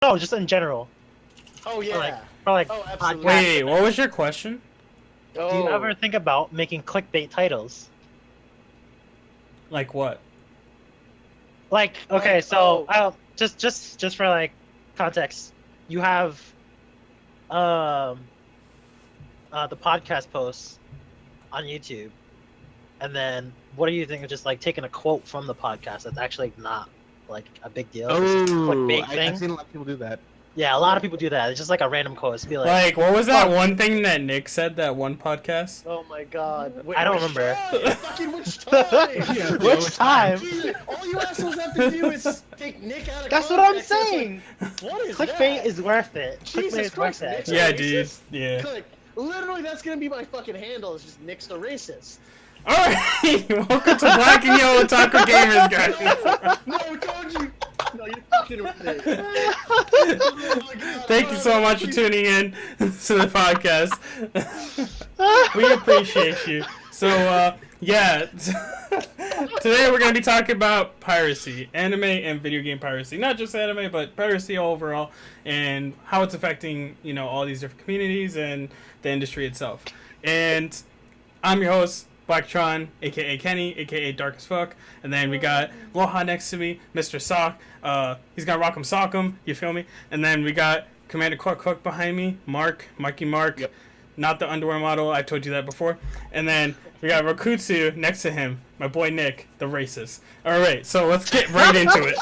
No, just in general. Oh For like, yeah. for like Oh, absolutely. podcasts. Wait, what was your question? Oh. Do you ever think about making clickbait titles? Like what? Like, okay, Like, so just for like context, you have um the podcast posts on YouTube, and then what do you think of just like taking a quote from the podcast that's actually not like a big deal? It's just a Oh, clickbait I've thing. seen a lot of people do that. Yeah, a lot of people do that. It's just like a random quote. It's be like, Like, what was that "Fuck." one thing that Nick said that one podcast? Oh my god. Wait, I don't which remember. time? Fucking which time? Yeah, Which time? Dude, all you assholes have to do is take Nick out of That's what I'm context. It's saying. like, what is Clickbait that? is worth it. Jesus Clickbait is Christ, worth it. Nick's Yeah, a dude. racist? Yeah. Click. Literally, that's gonna be my fucking handle. It's just Nick's the racist. Alright, welcome to Black and Yellow Otaku Gamers, guys. No, told you. No, you're fucking with me. Oh my God. Thank you so much for tuning in to the podcast. We appreciate you. So, yeah. Today we're going to be talking about piracy, anime and video game piracy. Not just anime, but piracy overall, and how it's affecting, you know, all these different communities and the industry itself. And I'm your host, Blacktron, aka Kenny, aka Dark as Fuck. And then we got Loha next to me, Mr. Sock. He's gonna rock 'em, sock 'em, you feel me? And then we got Commander Cook behind me, Marky Mark. Yep. Not the underwear model, I've told you that before. And then we got Rokutsu next to him, my boy Nick, the racist. Alright, so let's get right into it.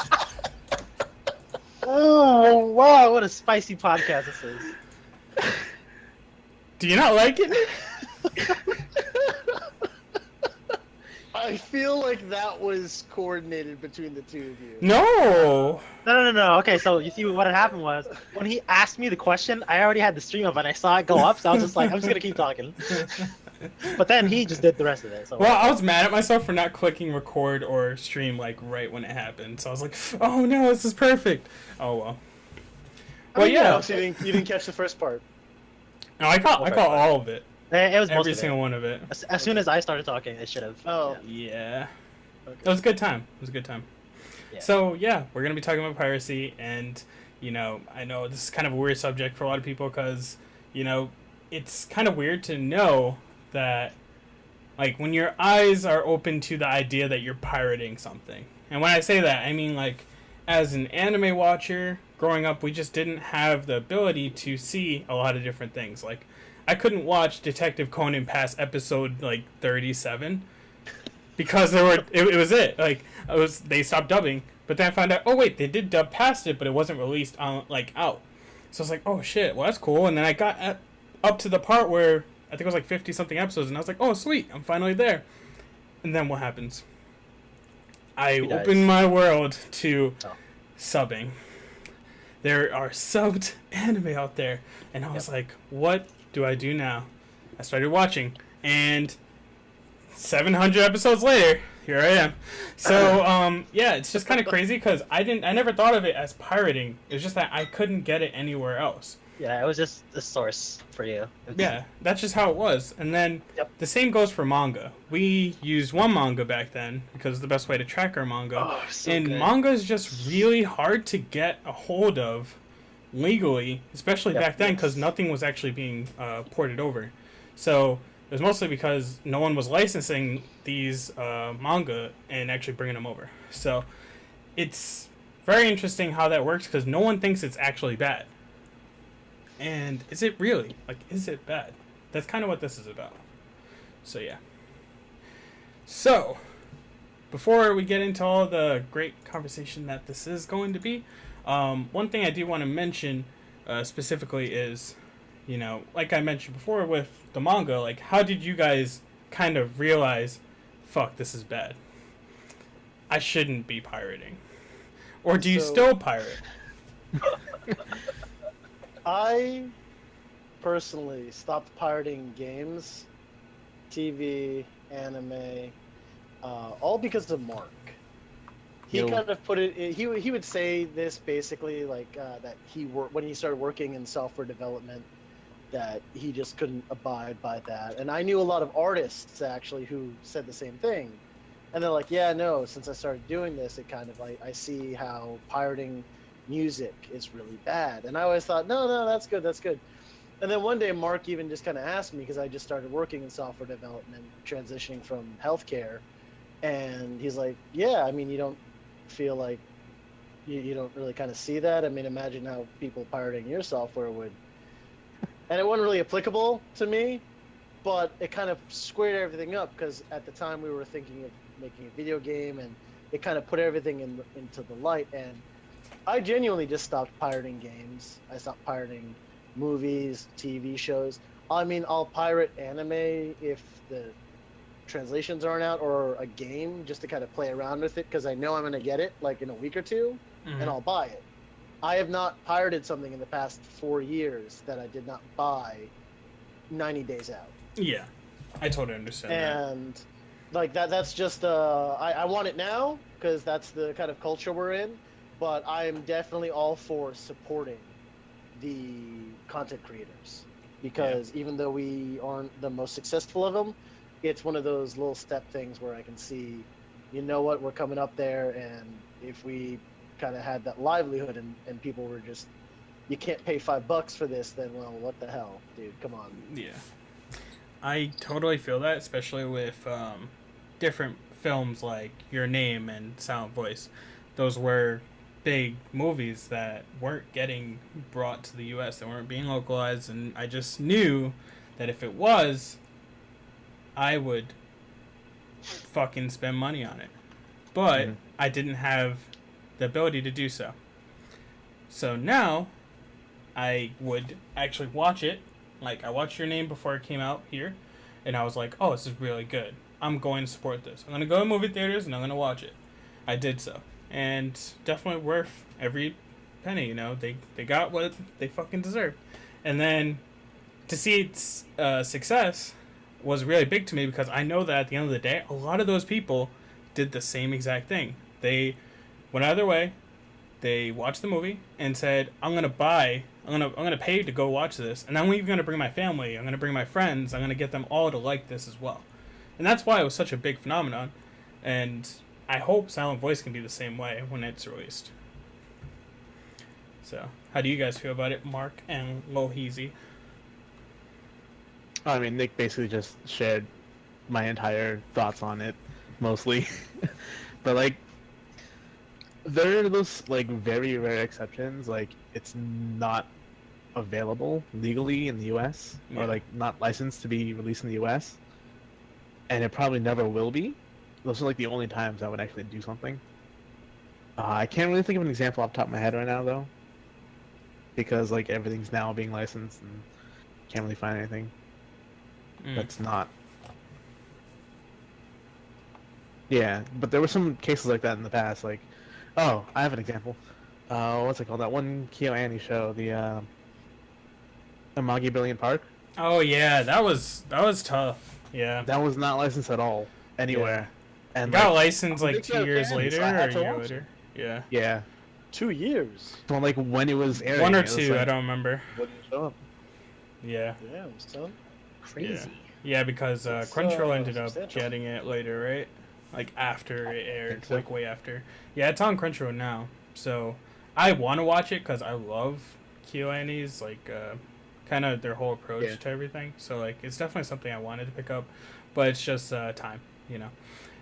Oh wow, what a spicy podcast this is. Do you not like it, Nick? I feel like that was coordinated between the two of you. No! No. Okay, so you see what had happened was when he asked me the question, I already had the stream up and I saw it go up, so I was just like, I'm just gonna keep talking. But then he just did the rest of it. So Well, I was mad at myself for not clicking record or stream like right when it happened. So I was like, "Oh no, this is perfect." Oh well. Well, yeah. So you didn't catch the first part. No, I caught all of it. it was most Every of single it. one of it. As soon as I started talking, it should have. Oh. Yeah. Okay. It was a good time. It was a good time. Yeah. So yeah, we're gonna be talking about piracy, and you know, I know this is kind of a weird subject for a lot of people because you know, it's kind of weird to know that like when your eyes are open to the idea that you're pirating something. And when I say that, I mean like as an anime watcher growing up, we just didn't have the ability to see a lot of different things. Like I couldn't watch Detective Conan past episode like 37 because it was like they stopped dubbing, but then I found out, oh wait, they did dub past it, but it wasn't released on like out. So I was like, oh shit, well that's cool. And then I got up to the part where I think it was like 50 something episodes, and I was like, oh sweet, I'm finally there. And then what happens? I open my world to subbing. There are subbed anime out there, and I was like, what do I do now? I started watching, and 700 episodes later, here I am. So, yeah, it's just kind of crazy because I never thought of it as pirating. It was just that I couldn't get it anywhere else. Yeah, it was just a source for you. Yeah, that's just how it was. And then the same goes for manga. We used one manga back then because it's the best way to track our manga. Oh, so and good. manga is just really hard to get a hold of legally, especially back then because nothing was actually being ported over. So it was mostly because no one was licensing these manga and actually bringing them over. So it's very interesting how that works because no one thinks it's actually bad. And is it really? Like, is it bad? That's kind of what this is about. So, yeah. So, before we get into all the great conversation that this is going to be, one thing I do want to mention specifically is, you know, like I mentioned before with the manga, like, how did you guys kind of realize, fuck, this is bad? I shouldn't be pirating. Or do you still pirate? I personally stopped pirating games, TV, anime, all because of Mark. He kind of put it. He would say this basically like that when he started working in software development, that he just couldn't abide by that. And I knew a lot of artists actually who said the same thing, and they're like, yeah, no. Since I started doing this, it kind of like I see how pirating music is really bad. And I always thought, no, that's good, that's good. And then one day, Mark even just kind of asked me because I just started working in software development, transitioning from healthcare, and he's like, "Yeah, I mean, you don't feel like you don't really kind of see that. I mean, imagine how people pirating your software would." And it wasn't really applicable to me, but it kind of squared everything up because at the time we were thinking of making a video game, and it kind of put everything into the light. And I genuinely just stopped pirating games. I stopped pirating movies, TV shows. I mean, I'll pirate anime if the translations aren't out, or a game just to kind of play around with it because I know I'm going to get it like in a week or two, and I'll buy it. I have not pirated something in the past 4 years that I did not buy 90 days out. Yeah, I totally understand And like that's just I want it now because that's the kind of culture we're in, but I am definitely all for supporting the content creators because even though we aren't the most successful of them, it's one of those little step things where I can see, you know what, we're coming up there, and if we kind of had that livelihood and people were just, you can't pay $5 for this, then well, what the hell, dude, come on. Yeah, I totally feel that, especially with different films like Your Name and Silent Voice. Those were big movies that weren't getting brought to the US, that weren't being localized, and I just knew that if it was, I would fucking spend money on it. But I didn't have the ability to do so. So now I would actually watch it. Like, I watched Your Name before it came out here, and I was like, oh, this is really good. I'm going to support this. I'm going to go to movie theaters and I'm going to watch it. I did so. And definitely worth every penny, you know. They got what they fucking deserved. And then to see its success was really big to me because I know that at the end of the day, a lot of those people did the same exact thing. They went out of their way, they watched the movie and said, I'm gonna pay to go watch this, and I'm even gonna bring my family, I'm gonna bring my friends, I'm gonna get them all to like this as well. And that's why it was such a big phenomenon, and I hope Silent Voice can be the same way when it's released. So, how do you guys feel about it, Mark and Loheezy? I mean, Nick basically just shared my entire thoughts on it, mostly. But, like, there are those, like, very rare exceptions, like, it's not available legally in the US, or, like, not licensed to be released in the US, and it probably never will be. Those are, like, the only times I would actually do something. I can't really think of an example off the top of my head right now, though, because, like, everything's now being licensed, and can't really find anything. That's not. Yeah, but there were some cases like that in the past. Like, oh, I have an example. What's it called? That one KyoAni show, the Amagi Brilliant Park. Oh yeah, that was tough. Yeah, that was not licensed at all anywhere. Yeah. And got licensed like 2 years later or a year later. Yeah. Yeah. 2 years. Well, like when it was airing. 1 or 2, like, I don't remember. Wouldn't show up. Yeah. Damn, son. Crazy. Yeah, because Crunchyroll ended up getting it later, right? Like after it aired, like way after. Yeah, it's on Crunchyroll now. So I want to watch it because I love KyoAni's like kind of their whole approach to everything. So like it's definitely something I wanted to pick up, but it's just time, you know.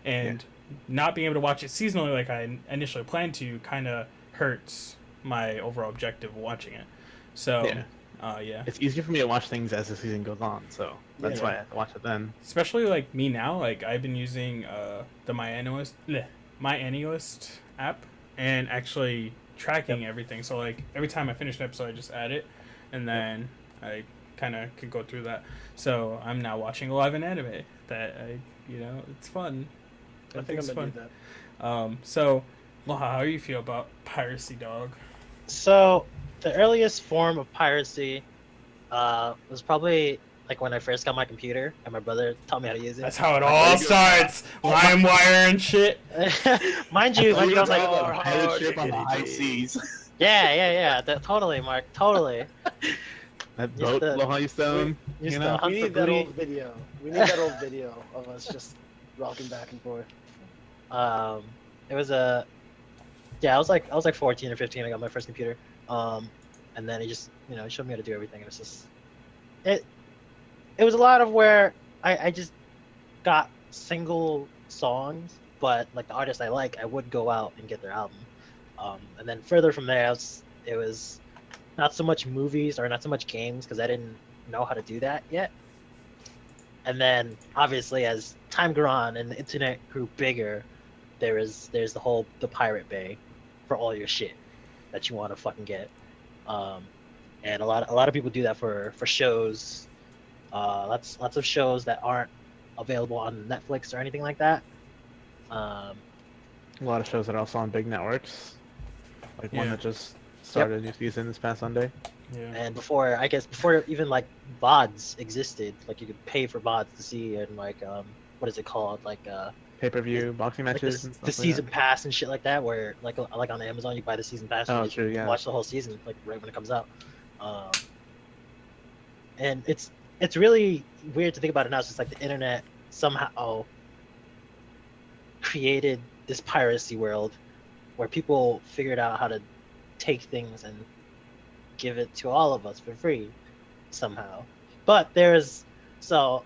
And not being able to watch it seasonally like I initially planned to kind of hurts my overall objective of watching it. So it's easier for me to watch things as the season goes on, so that's why I have to watch it then. Especially like me now, like I've been using the MyAniList app and actually tracking everything. So like every time I finish an episode, I just add it, and then I kind of could go through that. So I'm now watching a live anime that it's fun. I think I'm gonna do that. So, Loha, how do you feel about Piracy, dog? So the earliest form of piracy was probably like when I first got my computer and my brother taught me how to use it. That's how it all starts. LimeWire and shit. mind you, I was like, ship on the high seas. yeah. Totally, Mark. Totally. That boat, Loha used to own. We need that old video. We need that old video of us just rocking back and forth. It was a Yeah, I was like 14 or 15. I got my first computer. And then he just, he showed me how to do everything. And it's just it. It was a lot of where I just got single songs, but like the artists I like, I would go out and get their album. And then further from there, it was not so much movies or not so much games because I didn't know how to do that yet. And then obviously as time grew on and the internet grew bigger, there's the Pirate Bay for all your shit that you want to fucking get. Um, and a lot of people do that for shows. Lots of shows that aren't available on Netflix or anything like that. Um, A lot of shows that are also on big networks, like one Yeah. that just yep. started a new season this past Sunday. Yeah. And before even like VODs existed, like you could pay for VODs to see and like what is it called the, Pay-per-view boxing like matches and the stuff like that. season pass and shit like that, where like on Amazon you buy the season pass and Oh, you true, yeah. watch the whole season like right when it comes out. Um, and it's really weird to think about it now. It's just like the internet somehow created this piracy world where people figured out how to take things and give it to all of us for free somehow. But there's so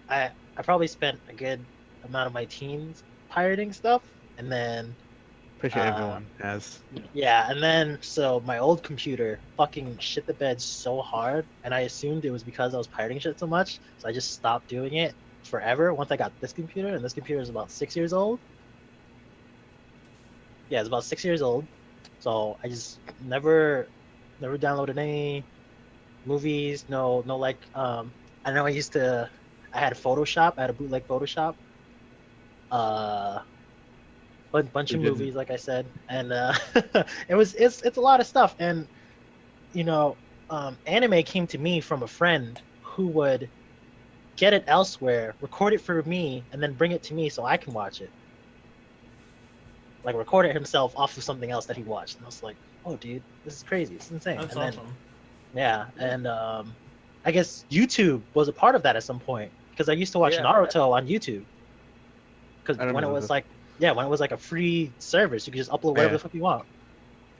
I probably spent a good amount of my teens pirating stuff, and then Pretty sure uh everyone has. yeah, and then so my old computer fucking shit the bed so hard, and I assumed it was because I was pirating shit so much, so I just stopped doing it forever once I got this computer, and this computer is about 6 years old. Yeah, it's about 6 years old. So I just never downloaded any movies, no like I know I had Photoshop, I had a bootleg Photoshop, uh bunch We of didn't. movies like I said, and it's a lot of stuff, and you know anime came to me from a friend who would get it elsewhere, record it for me, and then bring it to me so I can watch it. Like record it himself off of something else that he watched. And I was like, "Oh dude, this is crazy. This is insane." That's And then awesome. yeah, and I guess YouTube was a part of that at some point because I used to watch Yeah. Naruto on YouTube because I when it remember was this. like when it was like a free service, you could just upload whatever Yeah. the fuck you want.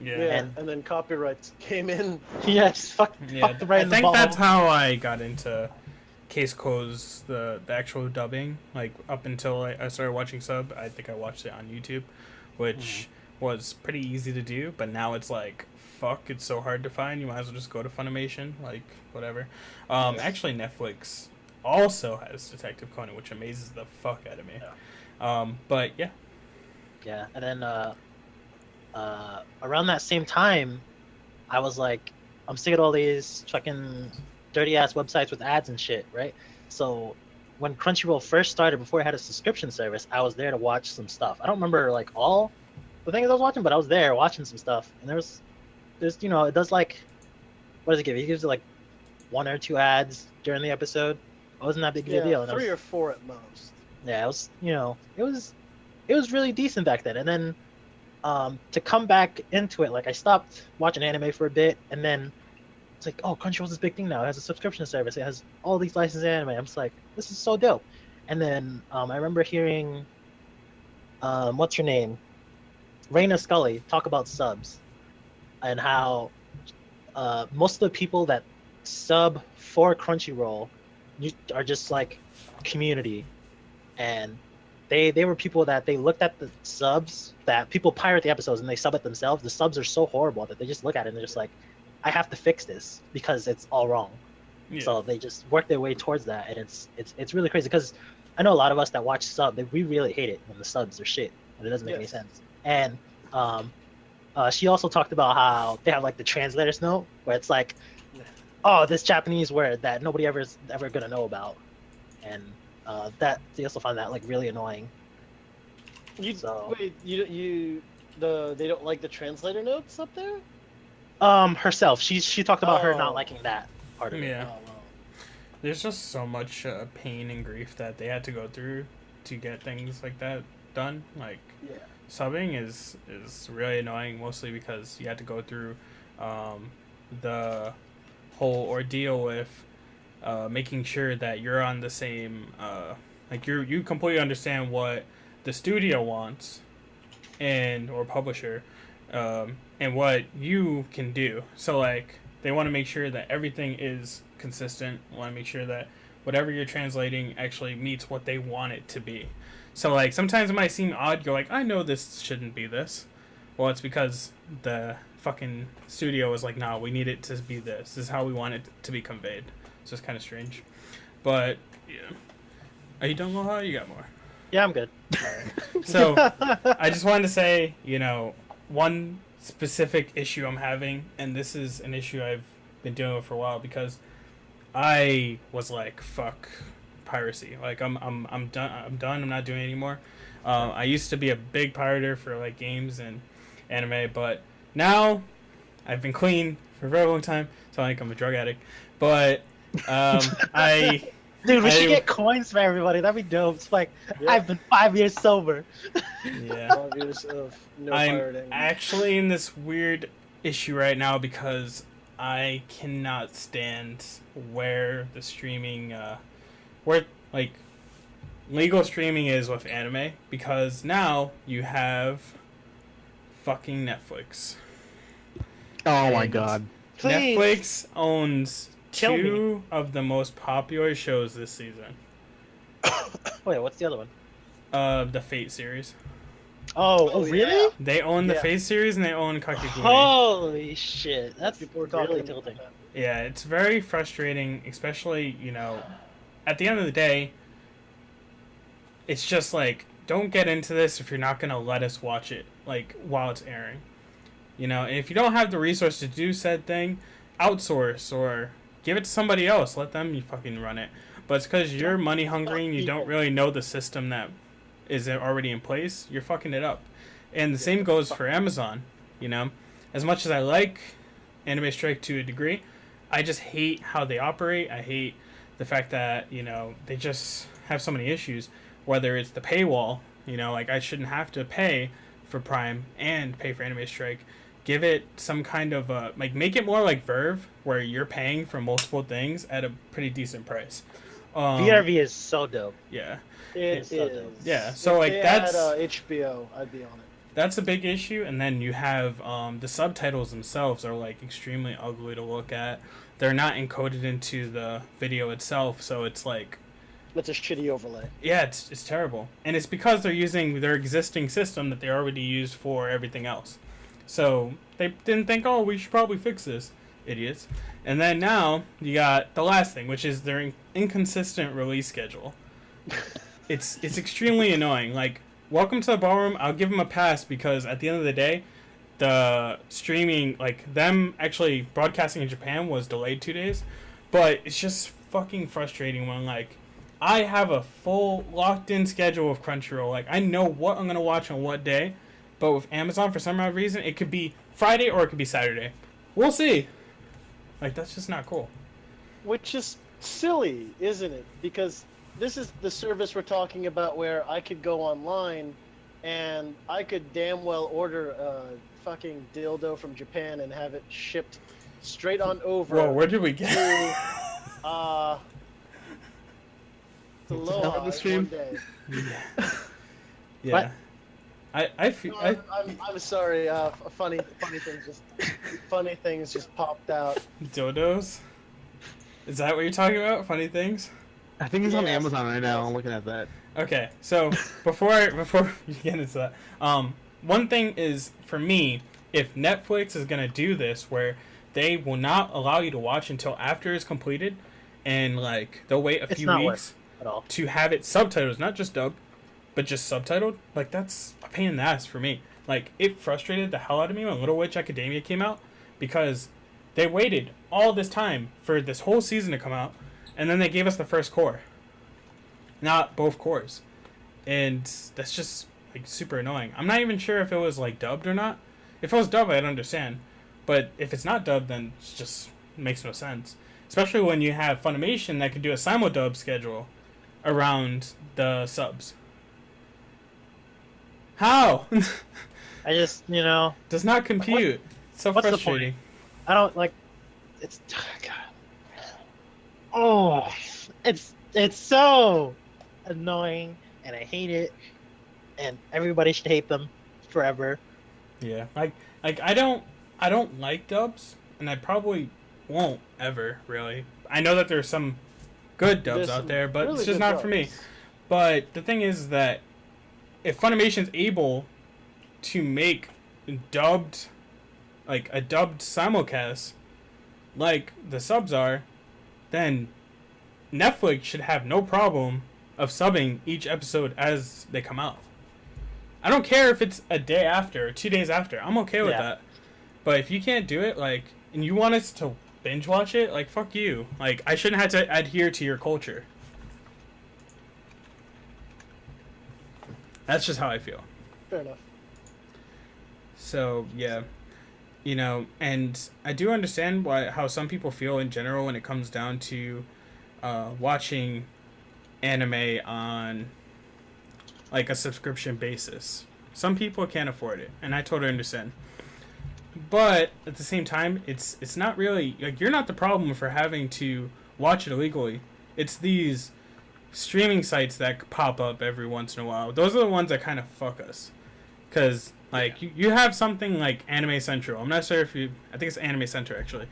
Yeah. Yeah, And and then copyrights came in. yeah, just Yeah. fuck them right I in the think that's ball. how I got into Case Closed, the actual dubbing. Like up until I started watching sub, I think I watched it on YouTube, which was pretty easy to do. But now it's like fuck, it's so hard to find. You might as well just go to Funimation, like whatever. Yeah. Actually, Netflix also has Detective Conan, which amazes the fuck out of me. But yeah, Yeah, and then around that same time, I was like, I'm sick of all these fucking dirty ass websites with ads and shit, right? So when Crunchyroll first started, before it had a subscription service, I was there to watch some stuff. I don't remember like all the things I was watching, but I was there watching some stuff. And there's it does like what does it give? It gives it like one or two ads during the episode. It wasn't that big of a Yeah, deal, and 3 or 4 at most. it was it was really decent back then. And then to come back into it, like I stopped watching anime for a bit, and then it's like, oh, Crunchyroll's this big thing now. It has a subscription service. It has all these licensed anime. I'm just like, this is so dope. And then I remember hearing what's her name, Raina Scully, talk about subs and how most of the people that sub for Crunchyroll are just like community, and they were people that they looked at the subs that people pirate the episodes and they sub it themselves. The subs are so horrible that they just look at it and they're just like, I have to fix this because it's all wrong. yeah, So they just work their way towards that, and it's really crazy because I know a lot of us that watch sub, we really hate it when the subs are shit and it doesn't make any Yes. sense. And um, she also talked about how they have like the translators note where it's like, oh, this Japanese word that nobody ever is ever gonna know about, and that they also find that like really annoying. You So wait, they don't like the translator notes up there? herself, she talked about her not Oh. liking that part of it. yeah. Oh well. There's just so much pain and grief that they had to go through to get things like that done. Like Yeah. subbing is really annoying, mostly because you had to go through the whole ordeal with making sure that you're on the same like you completely understand what the studio wants, and or publisher, and what you can do. So like they want to make sure that everything is consistent. Want to make sure that whatever you're translating actually meets what they want it to be. So like sometimes it might seem odd. You're like, I know this shouldn't be this. Well, it's because the fucking studio was like, nah, we need it to be this. This is how we want it to be conveyed. So it's kind of strange. But yeah, are you done, Moha? You got more. Yeah, I'm good. So I just wanted to say, one specific issue I'm having, and this is an issue I've been dealing with for a while because I was like, fuck piracy. Like I'm done. I'm done. I'm not doing it anymore. I used to be a big pirater for like games and anime, but now I've been clean for a very long time. So like I'm a drug addict, but I. Dude, we should get coins for everybody. That'd be dope. It's like, Yeah. I've been 5 years sober. Yeah. 5 years of no I'm pirating. actually in this weird issue right now because I cannot stand where the streaming, where like legal streaming is with anime because now you have fucking Netflix. Oh my And god. Please. Netflix owns Kill me. two of the most popular shows this season. Wait, what's the other one? The Fate series. Oh, Oh, really? yeah. They own the Yeah. Fate series and they own Kakegurui. Holy shit. That's People are really talking tilting. about Yeah, it's very frustrating, especially, at the end of the day, it's just like, don't get into this if you're not going to let us watch it, like, while it's airing. And if you don't have the resource to do said thing, outsource or give it to somebody else. Let them fucking run it. But it's because you're money hungry and you don't really know the system that is already in place, you're fucking it up. And the same goes for Amazon, As much as I like Anime Strike to a degree, I just hate how they operate. I hate the fact that, they just have so many issues. Whether it's the paywall, like I shouldn't have to pay for Prime and pay for Anime Strike. Give it some kind of make it more like Verve, where you're paying for multiple things at a pretty decent price. VRV is so dope. Yeah. it It's so is. dope. Yeah, so, If like, they that's- had, HBO, I'd be on it. That's a big issue, and then you have the subtitles themselves are like extremely ugly to look at. They're not encoded into the video itself, so it's like, It's a shitty overlay. yeah, it's terrible, and it's because they're using their existing system that they already used for everything else. So they didn't think, oh, we should probably fix this, idiots. And then now you got the last thing, which is their inconsistent release schedule. It's extremely annoying. Like, welcome to the ballroom. I'll give them a pass because at the end of the day, the streaming, like them actually broadcasting in Japan was delayed 2 days. But it's just fucking frustrating when like I have a full locked in schedule of Crunchyroll. Like I know what I'm gonna watch on what day. But with Amazon, for some odd reason, it could be Friday or it could be Saturday. We'll see. Like, that's just not cool. Which is silly, isn't it? Because this is the service we're talking about where I could go online and I could damn well order a fucking dildo from Japan and have it shipped straight on over Whoa, where did we get? to hell Aloha of a in stream? 1 day. Yeah. What? I feel. No, I'm sorry. Funny things just popped out. Dildos? Is that what you're talking about? Funny things? I think he's on Yes. Amazon right now. I'm looking at that. Okay, so before you get into that, one thing is for me, if Netflix is gonna do this, where they will not allow you to watch until after it's completed, and like they'll wait a It's few not weeks At all. to have it subtitled, not just dubbed, but just subtitled. Like that's a pain in the ass for me. Like it frustrated the hell out of me when Little Witch Academia came out because they waited all this time for this whole season to come out, and then they gave us the first core, not both cores, and that's just like super annoying. I'm not even sure if it was like dubbed or not. If it was dubbed, I'd understand, but if it's not dubbed, then it just makes no sense. Especially when you have Funimation that could do a simul-dub schedule around the subs. How? I just, Does not compute. It's so what's the frustrating. I don't like. It's God. Oh, it's so annoying, and I hate it, and everybody should hate them. forever. Yeah, like I don't like dubs, and I probably won't ever really. I know that there's some good dubs There's out some there, but really it's just good not for me. dubs. But the thing is that if Funimation's able to make dubbed, like a dubbed simulcast, like the subs are, then Netflix should have no problem of subbing each episode as they come out. I don't care if it's a day after or 2 days after. I'm okay with Yeah. that. But if you can't do it, like, and you want us to binge watch it, like, fuck you. Like, I shouldn't have to adhere to your culture. That's just how I feel. Fair enough. So, yeah. You know, and I do understand how some people feel in general when it comes down to watching anime on, like, a subscription basis. Some people can't afford it, and I totally understand. But at the same time, it's not really, like, you're not the problem for having to watch it illegally. It's these streaming sites that pop up every once in a while. Those are the ones that kind of fuck us. Because, like, you have something like Anime Central. I'm not sure if you... I think it's Anime Center, actually.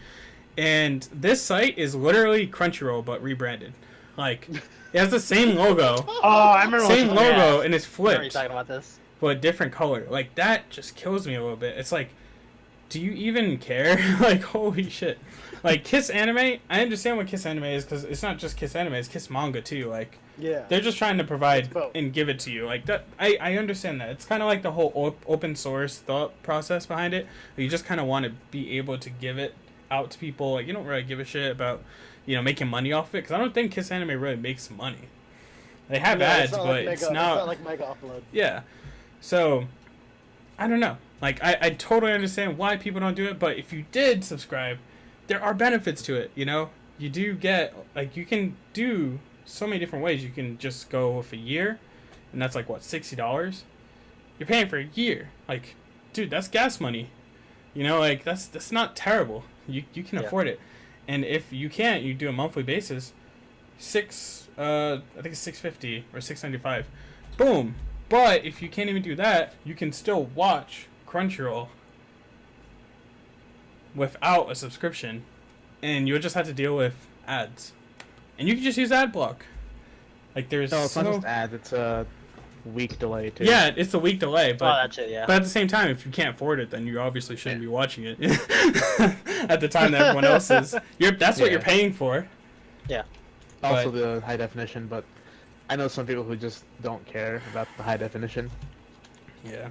And this site is literally Crunchyroll, but rebranded. Like, it has the same logo. Oh, I remember. Same what you- logo, yeah. and it's I remember you flipped. talking about this. But different color. Like, that just kills me a little bit. It's like, do you even care? Like, holy shit. Like, Kiss Anime, I understand what Kiss Anime is, because it's not just Kiss Anime, it's Kiss Manga, too. Like, Yeah. they're just trying to provide It's both. and give it to you. Like, that, I understand that. It's kind of like the whole open source thought process behind it. You just kind of want to be able to give it out to people. Like, you don't really give a shit about, making money off it, because I don't think Kiss Anime really makes money. They have Yeah, ads, it's not but like mega, it's It's not... not like mega upload. Yeah. So, I don't know. Like, I totally understand why people don't do it, but if you did subscribe, there are benefits to it, You do get, like, you can do so many different ways. You can just go with a year, and that's like, what, $60? You're paying for a year. Like, dude, that's gas money. Like, that's not terrible. You can afford it. And if you can't, you do a monthly basis, I think it's $6.50 or $6.95. Boom. But if you can't even do that, you can still watch Crunchyroll without a subscription, and you'll just have to deal with ads. And you can just use ad block. Like, there's No, it's not just ads. It's a week delay too. Yeah, it's a week delay, Oh, but that shit, yeah. but at the same time, if you can't afford it, then you obviously shouldn't be watching it at the time that everyone else is. That's what you're paying for. Yeah. Also But- the high definition, but I know some people who just don't care about the high definition, Yeah.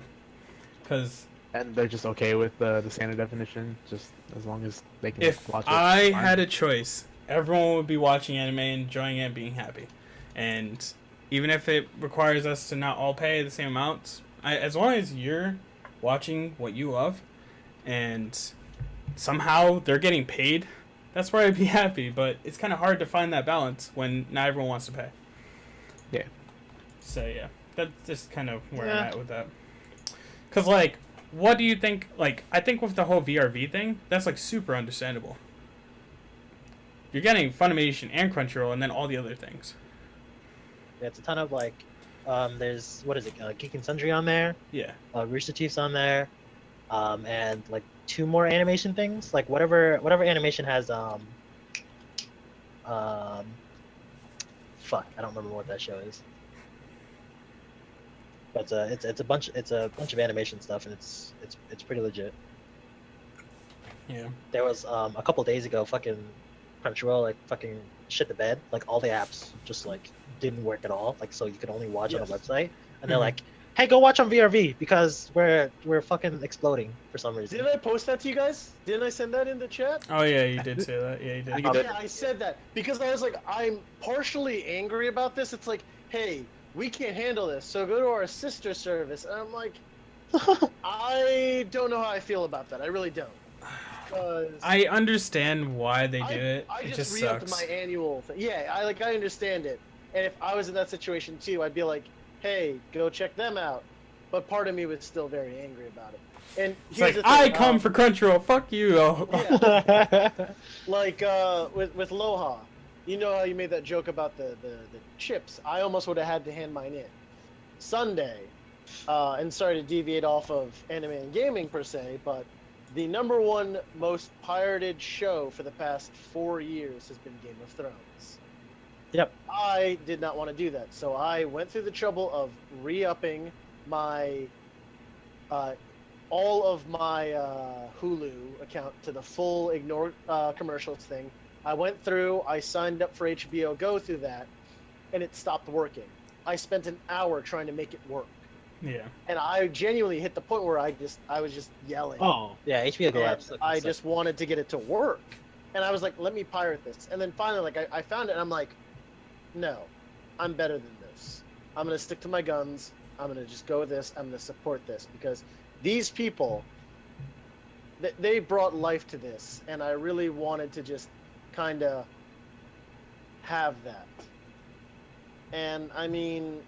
Because and they're just okay with the standard definition, just as long as they can if watch it. I fine. had a choice, everyone would be watching anime, enjoying it, being happy. And even if it requires us to not all pay the same amounts, as long as you're watching what you love, and somehow they're getting paid, that's where I'd be happy. But it's kind of hard to find that balance when not everyone wants to pay. Yeah. So yeah, that's just kind of where Yeah. I'm at with that. Cause like, what do you think? Like, I think with the whole VRV thing, that's like super understandable. You're getting Funimation and Crunchyroll, and then all the other things. Yeah, it's a ton of like, there's what is it, Geek and Sundry on there, Yeah. Rooster Teeth's on there, and like 2 more animation things, like whatever animation has fuck, I don't remember what that show is. But it's a bunch of animation stuff, and it's pretty legit. Yeah. There was a couple days ago, fucking Crunchyroll like fucking shit the bed, like all the apps just like didn't work at all, like so you could only watch on the Yes. website, and they're Mhm. like, hey, go watch on VRV because we're fucking exploding for some reason. Didn't I post that to you guys? Didn't I send that in the chat? Oh yeah, you did say that. Yeah, you did. You did. Yeah, I said that because I was like, I'm partially angry about this. It's like, hey, we can't handle this, so go to our sister service. And I'm like, I don't know how I feel about that. I really don't. 'Cause I understand why they do I, it. I It just just re-upped sucks. my annual thing. Yeah, I understand it. And if I was in that situation too, I'd be like, hey, go check them out. But part of me was still very angry about it. And It's here's like, the thing, I come for Crunchyroll. Fuck you. Yeah. Like with Loha, you know how you made that joke about the chips? I almost would have had to hand mine in. Sunday, And sorry to deviate off of anime and gaming per se, but the number one most pirated show for the past 4 years has been Game of Thrones. Yep. I did not want to do that, so I went through the trouble of re-upping my all of my Hulu account to the full ignore commercials thing. I went through, I signed up for HBO Go through that, and it stopped working. I spent an hour trying to make it work. Yeah. And I genuinely hit the point where I was just yelling. Oh, yeah, HBO Go And apps. I just wanted to get it to work. And I was like, let me pirate this. And then finally, like, I found it, and I'm like, no, I'm better than this. I'm going to stick to my guns. I'm going to just go with this. I'm going to support this. Because these people, they brought life to this. And I really wanted to just kind of have that. And, I mean,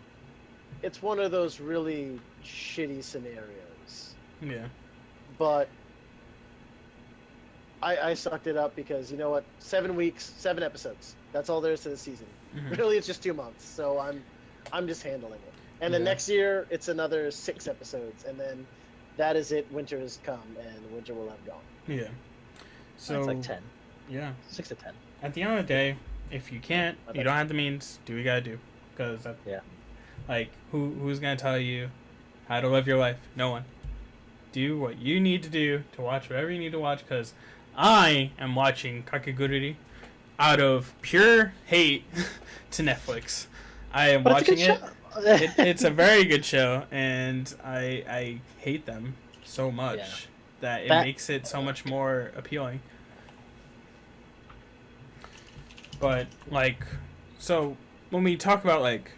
it's one of those really shitty scenarios. Yeah. But I sucked it up because, you know what? 7 weeks, 7 episodes. That's all there is to the season. Mm-hmm. Really, it's just 2 months. So I'm just handling it. And then next year, it's another 6 episodes. And then that is it. Winter has come, and winter will have gone. Yeah. So it's like 10. Yeah. 6 to 10. At the end of the day, if you can't, you don't have the means, do what you gotta do. Because like, who's gonna tell you how to live your life? No one. Do what you need to do to watch whatever you need to watch. Because I am watching Kakegururi out of pure hate to Netflix. I am watching it. It's a very good show, and I hate them so much that it makes it so much more appealing. But like, so when we talk about like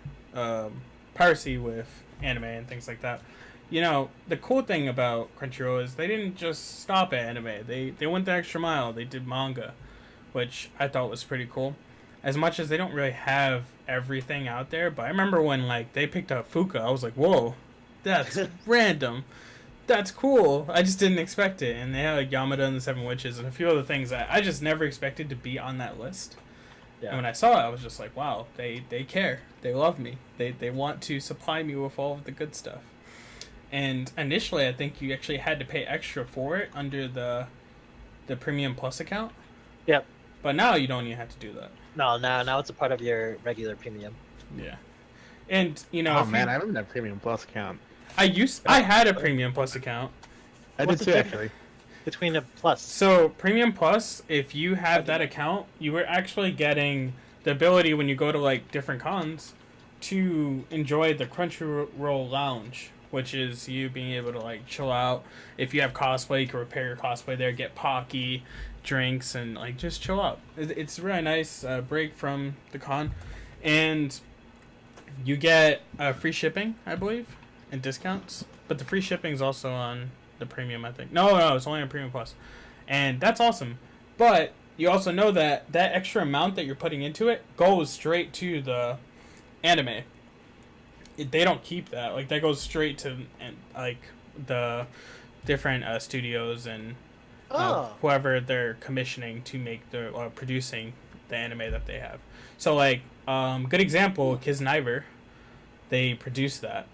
piracy with anime and things like that, you know, the cool thing about Crunchyroll is they didn't just stop at anime. They went the extra mile. They did manga, which I thought was pretty cool. As much as they don't really have everything out there, but I remember when like they picked up Fuka, I was like, whoa, that's random. That's cool. I just didn't expect it. And they had like Yamada and the Seven Witches and a few other things that I just never expected to be on that list. Yeah. And when I saw it, I was just like, wow, they care. They love me. They want to supply me with all of the good stuff. And initially, I think you actually had to pay extra for it under the Premium Plus account. Yep. But now you don't even have to do that. No, now it's a part of your regular premium. Yeah. And, you know... Oh, man, I remember that Premium Plus account. I had a Premium Plus account. I did too, actually. Between a Plus. So, Premium Plus, if you have that account, you were actually getting the ability when you go to, like, different cons to enjoy the Crunchyroll Lounge, which is you being able to, like, chill out. If you have cosplay, you can repair your cosplay there, get Pocky, drinks, and, like, just chill out. It's a really nice break from the con. And you get free shipping, I believe, and discounts. But the free shipping is also on the premium, I think. No, it's only on Premium Plus. And that's awesome. But you also know that extra amount that you're putting into it goes straight to the anime. They don't keep that. Like, that goes straight to, like, the different studios and whoever they're commissioning to make the producing the anime that they have. So, like, good example, Kisniver, they produced that.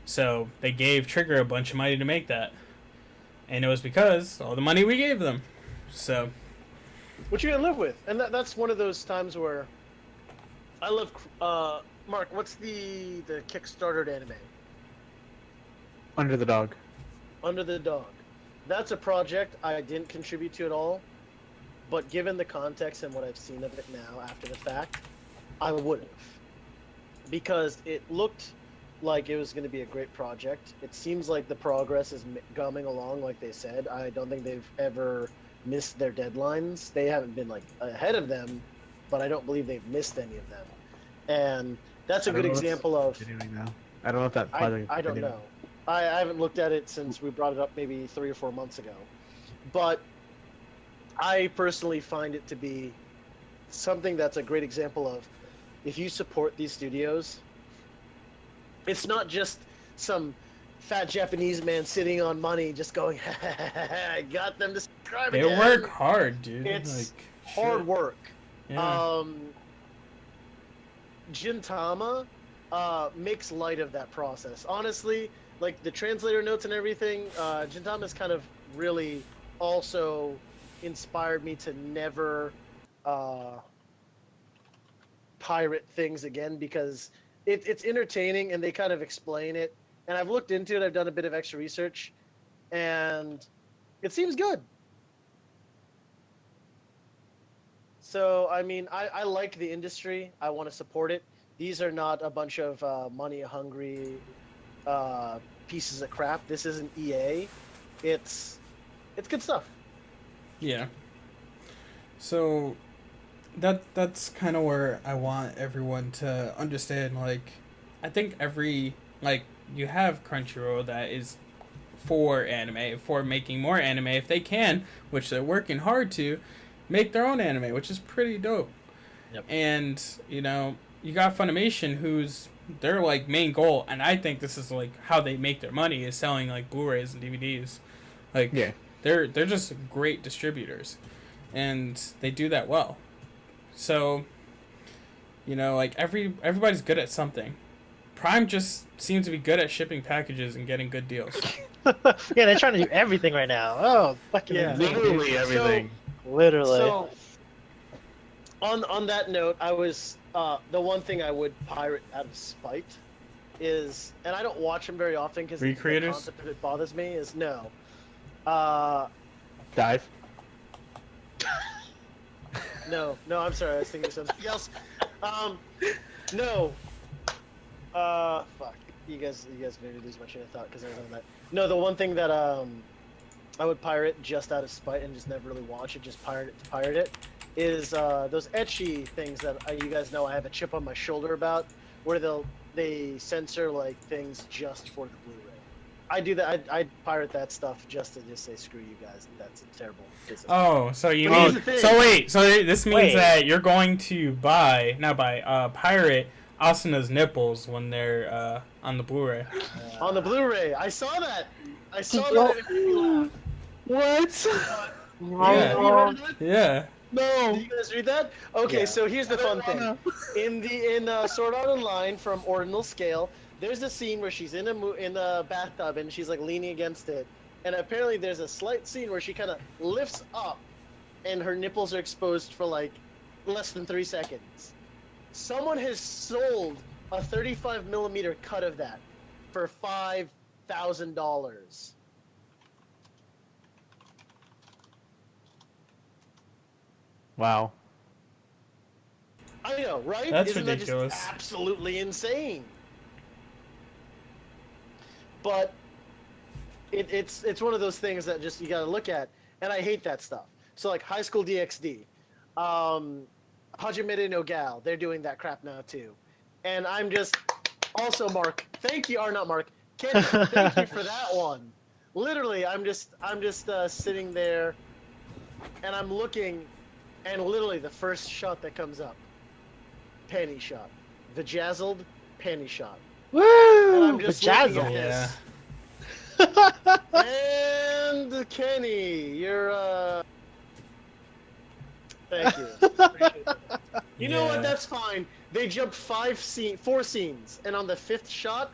So they gave Trigger a bunch of money to make that. And it was because all the money we gave them. So, what you gonna live with? And that's one of those times where I love Mark, what's the Kickstartered anime? Under the Dog. Under the Dog. That's a project I didn't contribute to at all, but given the context and what I've seen of it now after the fact, I would have. Because it looked like it was going to be a great project. It seems like the progress is coming along like they said. I don't think they've ever missed their deadlines. They haven't been, like, ahead of them, but I don't believe they've missed any of them. And that's a good example of... I don't know if that project... I don't know. I haven't looked at it since we brought it up maybe 3 or 4 months ago. But I personally find it to be something that's a great example of, if you support these studios, it's not just some fat Japanese man sitting on money just going, I got them to subscribe again. They work hard, dude. It's like, hard work. Yeah. Gintama makes light of that process. Honestly, like the translator notes and everything, Gintama's kind of really also inspired me to never uh, pirate things again because it's entertaining and they kind of explain it. And I've looked into it. I've done a bit of extra research, and it seems good. So I mean, I like the industry. I want to support it. These are not a bunch of money hungry uh, pieces of crap. This isn't EA. It's it's good stuff. Yeah. So that's kind of where I want everyone to understand. Like, I think you have Crunchyroll that is for anime, for making more anime if they can, which they're working hard to make their own anime, which is pretty dope. Yep. And you got Funimation, who's their like main goal, and I think this is like how they make their money is selling like Blu-rays and DVDs. Like, Yeah. they're just great distributors, and they do that well. So, like everybody's good at something. Prime just seems to be good at shipping packages and getting good deals. Yeah, they're trying to do everything right now. Oh, fucking Yeah. insane, dude. Literally everything. Literally. So on that note, I was the one thing I would pirate out of spite is, and I don't watch them very often because the Recreators? concept of it bothers me. Is no, Dive. no. I'm sorry. I was thinking of something else. No. Fuck. You guys made me lose my train of thought because I was on that. No, the one thing that I would pirate just out of spite and just never really watch it, just pirate it to pirate it, is those ecchi things that you guys know I have a chip on my shoulder about, where they censor like things just for the Blu-ray. I do that. I pirate that stuff just to just say screw you guys. That's a terrible business. Oh, so you But here's mean the thing. so wait, so this means Wait. that you're going to pirate Asuna's nipples when they're on the Blu-ray. On the Blu-ray, I saw that. I saw Yo. that. It made me laugh. What? Yeah. You heard that? Yeah. Did No. you guys read that? Okay, Yeah. so here's the fun thing. In Sword Art Online from Ordinal Scale, there's a scene where she's in a bathtub and she's like leaning against it, and apparently there's a slight scene where she kind of lifts up, and her nipples are exposed for like less than 3 seconds. Someone has sold a 35 millimeter cut of that for $5,000. Wow. I know, right? That's Isn't ridiculous. that just absolutely insane? But it's one of those things that just you gotta look at, and I hate that stuff. So like High School DxD, Hajimete no Gal, they're doing that crap now too, and I'm just also Mark. Thank you, or not Mark. Kenny, thank you for that one. Literally, I'm just sitting there, and I'm looking, and literally the first shot that comes up, panty shot, vajazzled panty shot. And Woo! I'm just looking at Vajazzle. Yeah. And Kenny, you're thank you. Appreciate it. You know what? Yeah. That's fine. They jumped 4 scenes, and on the 5th shot,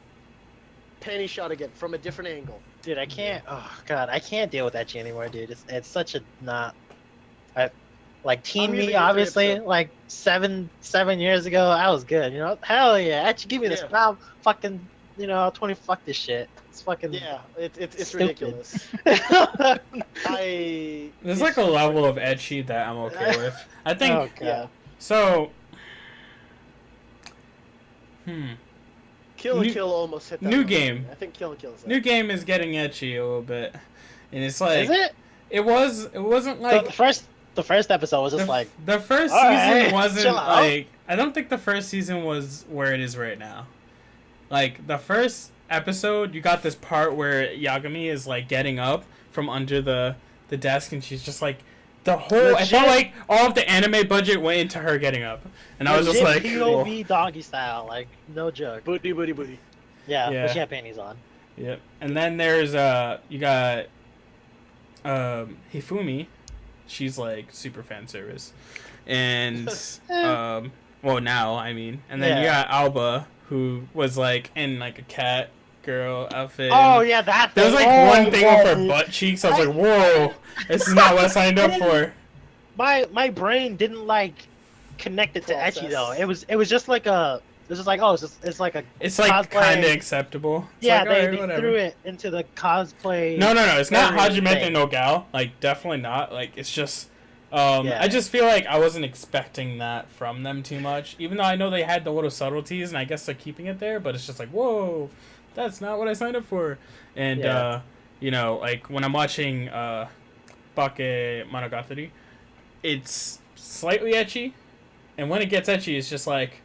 panty shot again from a different angle. Dude, I can't. Oh god, I can't deal with that shit anymore, dude. It's such a not. Like Teen I'm Me, using it for obviously, episode. like seven years ago, I was good. Hell yeah, actually give me this. Yeah. Now, fucking, 20. Fuck this shit. It's fucking. Yeah, it's Stupid. ridiculous. I. There's like a level of ecchi that I'm okay with. I think Oh god. Yeah. so. Kill la New- Kill almost hit that. new one. game. I think Kill la Kill is that. New game is getting ecchi a little bit, and it's like Is it? it wasn't So like the first episode was just the, like. the first all season right, wasn't chill out. like I don't think the first season was where it is right now. Like the first episode, you got this part where Yagami is like getting up from under the desk, and she's just like the whole. I felt Legit- like all of the anime budget went into her getting up, and I was just like, legit cool. POV doggy style, like no joke. Booty, booty, booty. Yeah, Yeah. but she had panties on. Yep. And then there's you got Hifumi. She's like super fan service. And well now, I mean. And then you Yeah. got Alba, who was like in like a cat girl outfit. Oh and yeah, that. there was thing. like Oh, one thing with yeah, her dude. butt cheeks. I was like, whoa, this is not what I signed up for. My brain didn't like connect it to ecchi though. Process. It was just like a. It was just like, oh, it's like a It's like kind of cosplay. acceptable. It's Yeah, like, alright, they threw whatever. it into the cosplay. No, it's not area Hajime thing. no Gal. Like, definitely not. Like, it's just. Yeah. I just feel like I wasn't expecting that from them too much. Even though I know they had the little subtleties, and I guess they're keeping it there, but it's just like, whoa, that's not what I signed up for. And, Yeah. you know, like, when I'm watching Bake Monogatari, it's slightly ecchi, and when it gets ecchi, it's just like,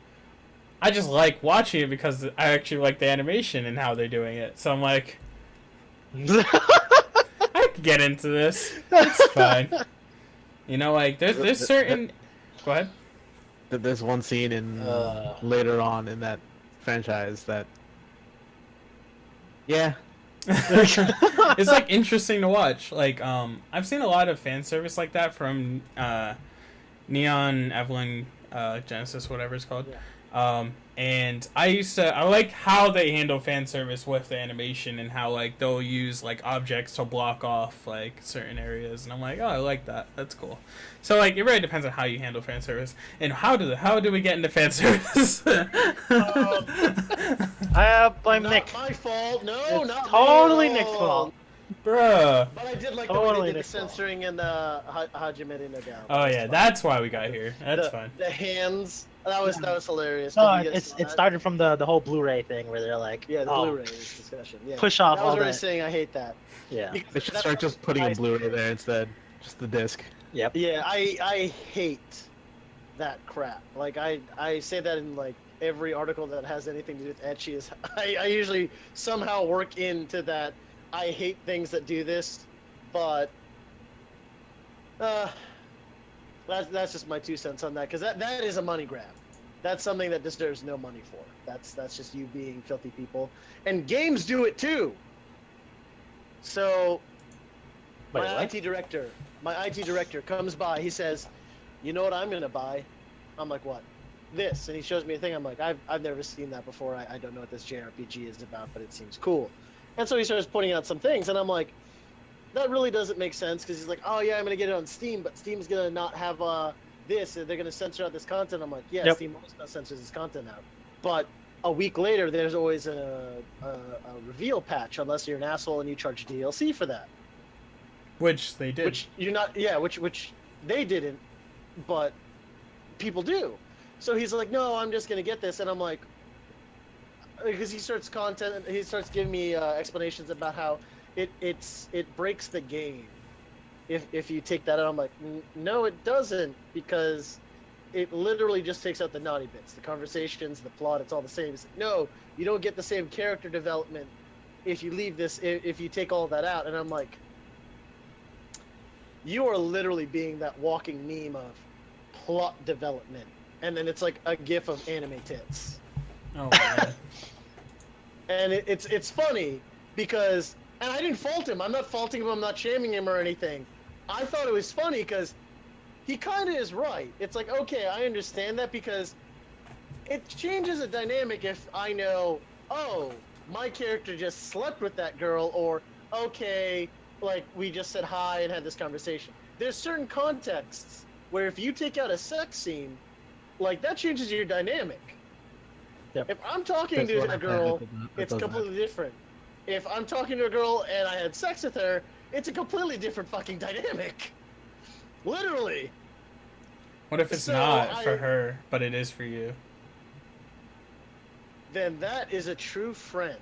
I just like watching it because I actually like the animation and how they're doing it. So I'm like, I can get into this. It's fine. You know, like there's certain. Go ahead. There's one scene in Uh. later on in that franchise that, yeah, It's like interesting to watch. Like I've seen a lot of fan service like that from Neon Evelyn Genesis, whatever it's called. Yeah. And I like how they handle fan service with the animation and how like they'll use like objects to block off like certain areas, and I'm like, oh, I like that. That's cool. So like it really depends on how you handle fan service and how do we get into fan service? I blame Not Nick. my fault. No, It's not totally me. Nick's fault. Bruh. But I did like Totally the way they did the Nick's fault. censoring and Hajime no Gal. Oh yeah, that's why we got here. That's fine. The hands. That was hilarious. No, 'cause you guys saw it that. started from the whole Blu-ray thing where they're like, Yeah, the oh, Blu-ray discussion. Yeah. push off I was all already that. saying I hate that. Yeah. Because they should that's start just putting I- a Blu-ray there instead, just the disc. Yep. Yeah, I hate that crap. Like I say that in like every article that has anything to do with ecchi is I usually somehow work into that. I hate things that do this, but that's just my 2 cents on that because that is a money grab. That's something that deserves no money for. That's just you being filthy people, and games do it too. So Wait, my what? IT director comes by. He says, "You know what I'm gonna buy?" I'm like, "What?" This, and he shows me a thing. I'm like, "I've never seen that before. I don't know what this JRPG is about, but it seems cool." And so he starts pointing out some things, and I'm like, "That really doesn't make sense," because he's like, "Oh yeah, I'm gonna get it on Steam, but Steam's gonna not have this. They're gonna censor out this content." I'm like, "Yeah, Yep. Steam always censors this content out," but a week later, there's always a reveal patch, unless you're an asshole and you charge DLC for that. Which they did. Which you're not, yeah, which they didn't, but people do. So he's like, "No, I'm just gonna get this," and I'm like, because he starts giving me explanations about how it breaks the game if you take that out. I'm like, no, it doesn't, because it literally just takes out the naughty bits, the conversations, the plot. It's all the same. It's like, no, you don't get the same character development if you leave this, if you take all that out. And I'm like, you are literally being that walking meme of plot development, and then it's like a gif of anime tits. Oh man. And it's funny because, and I didn't fault him. I'm not faulting him. I'm not shaming him or anything. I thought it was funny because he kind of is right. It's like, okay, I understand that, because it changes the dynamic if I know, oh, my character just slept with that girl, or okay, like we just said hi and had this conversation. There's certain contexts where if you take out a sex scene, like that changes your dynamic. Yep. If I'm talking to a girl, it's completely different. If I'm talking to a girl and I had sex with her, it's a completely different fucking dynamic. Literally. What if it's So not for her, but it is for you? Then that is a true friend.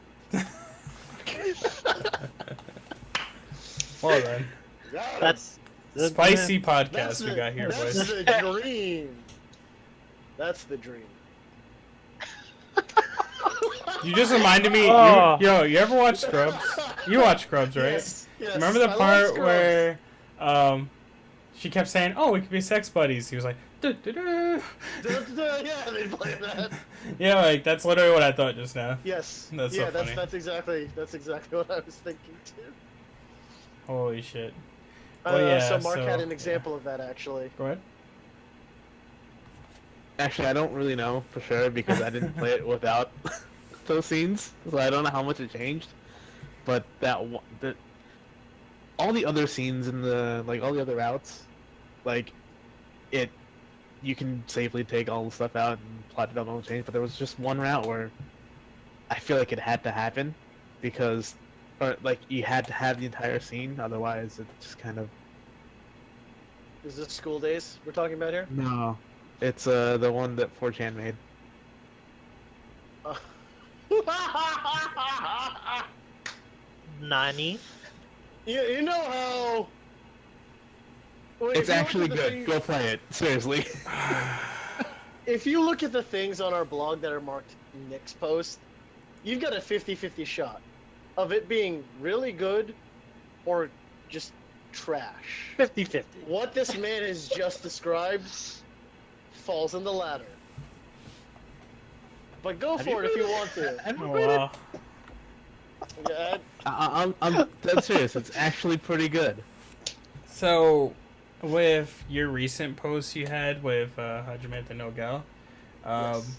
Well then, That's spicy podcast That's we got here, that's boys. the dream. That's the dream. You just reminded me. Oh. You ever watch Scrubs? You watch Scrubs, right? Yes, yes. Remember the I love part Scrubs. where she kept saying, "Oh, we could be sex buddies." He was like, "Duh, duh, duh." Yeah, they play that. Yeah, like that's literally what I thought just now. Yes. That's yeah, so funny. that's exactly what I was thinking too. Holy shit. Well, yeah, so Mark so- had an example of that actually. Go ahead. Actually, I don't really know for sure because I didn't play it without those scenes, so I don't know how much it changed. But all the other scenes in the all the other routes, like it, you can safely take all the stuff out and plot development will change. But there was just one route where I feel like it had to happen because, or you had to have the entire scene, otherwise it just kind of. Is this School Days we're talking about here? No, it's the one that 4chan made. Nani? You know how. It's actually good. Go play it. Seriously. If you look at the things on our blog that are marked Nick's post, you've got a 50-50 shot of it being really good or just trash. 50-50. What this man has just described falls in the latter. But go for it if you want to. Oh, wow. Yeah, I'm dead serious. It's actually pretty good. So, with your recent post you had with Hajime no Gal, yes.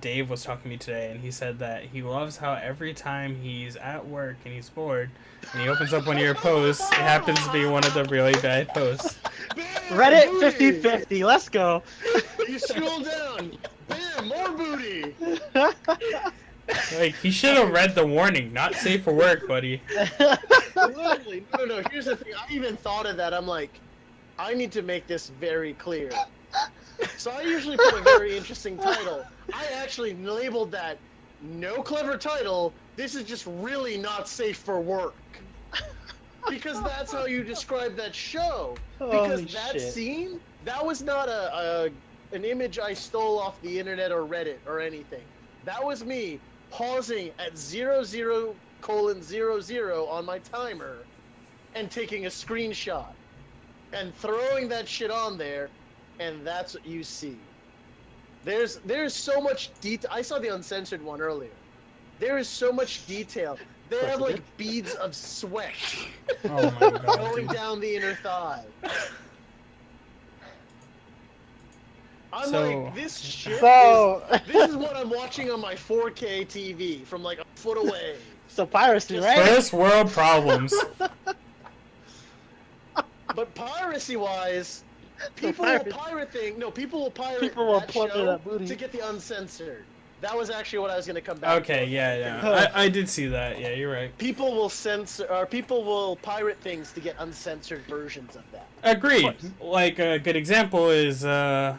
Dave was talking to me today, and he said that he loves how every time he's at work and he's bored, and he opens up one of your posts, it happens to be one of the really bad posts. Bam, Reddit booty! 50-50. Let's go. You scroll down. Bam, more booty. Like, he should have read the warning. Not safe for work, buddy. Literally, no. Here's the thing. I even thought of that. I'm like, I need to make this very clear. So I usually put a very interesting title. I actually labeled that no clever title. This is just really not safe for work. Because that's how you describe that show. Because Holy that shit. scene, that was not an image I stole off the internet or Reddit or anything. That was me pausing at 00:00 on my timer and taking a screenshot and throwing that shit on there, and that's what you see. There's so much detail. I saw the uncensored one earlier. There is so much detail. They have like beads of sweat Oh my god. going Dude. down the inner thigh. I'm So- like, this shit So, this is what I'm watching on my 4K TV from like a foot away. so piracy, Just right? First world problems. But piracy-wise, people pirate- will pirate thing. No, people will pirate People will that plunder show that booty. to get the uncensored. That was actually what I was going to come back Okay, to. yeah. I did see that. Yeah, you're right. People will censor, or people will pirate things to get uncensored versions of that. Agreed. Like, a good example is, I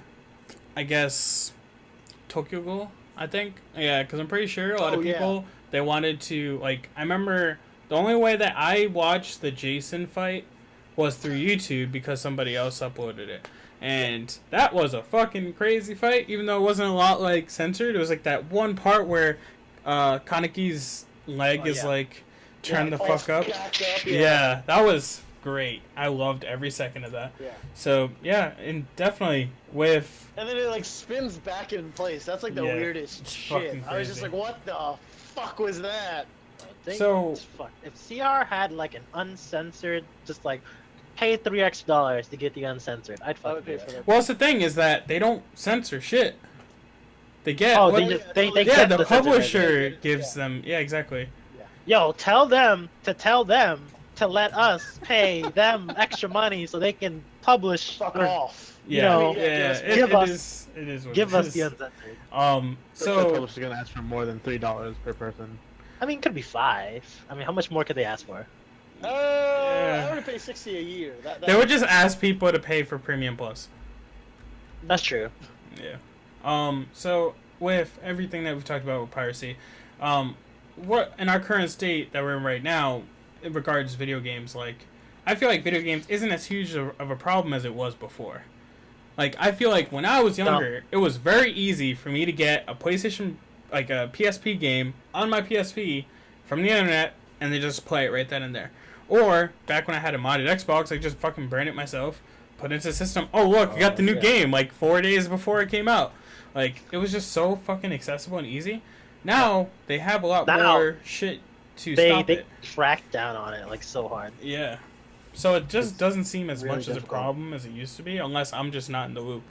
guess, Tokyo Ghoul, I think. Yeah, because I'm pretty sure a lot of Oh, yeah. people, they wanted to, like, I remember the only way that I watched the Jason fight was through YouTube because somebody else uploaded it. And that was a fucking crazy fight, even though it wasn't a lot, like, censored. It was, like, that one part where Kaneki's leg is, yeah. like, turned the all fuck up. jacked up, Yeah, that was great. I loved every second of that. Yeah. So, yeah, and definitely with... And then it like spins back in place. That's like the Yeah, weirdest it's shit. fucking I was just crazy. like, what the fuck was that? So- fuck. If CR had like an uncensored, just like pay $3 to get the uncensored, I'd I fucking would pay do for that. that. Well, it's the thing is that they don't censor shit. They get... Oh, what- they just they yeah, get the the censored publisher version. gives them... Yeah, exactly. Yo, tell them to let us pay them extra money so they can publish. Fuck or off. Yeah, know, yeah, give us- it is what Give it us is. the uncensored. The So... publisher's gonna ask for more than $3 per person. I mean, it could be 5. I mean, how much more could they ask for? I already pay $60 a year. They would just ask people to pay for Premium Plus. That's true. Yeah. So with everything that we've talked about with piracy, what in our current state that we're in right now, in regards to video games, like I feel like video games isn't as huge of a problem as it was before. Like I feel like when I was younger, it was very easy for me to get a PlayStation, like a PSP game on my PSP from the internet, and then just play it right then and there. Or back when I had a modded Xbox, I just fucking burned it myself, put it into the system. Oh look, I got the new game like 4 days before it came out. Like it was just so fucking accessible and easy. Now they have a lot more shit to stop They it. cracked down on it like so hard. Yeah. So it just It's doesn't seem as really much as a difficult. problem as it used to be, unless I'm just not in the loop.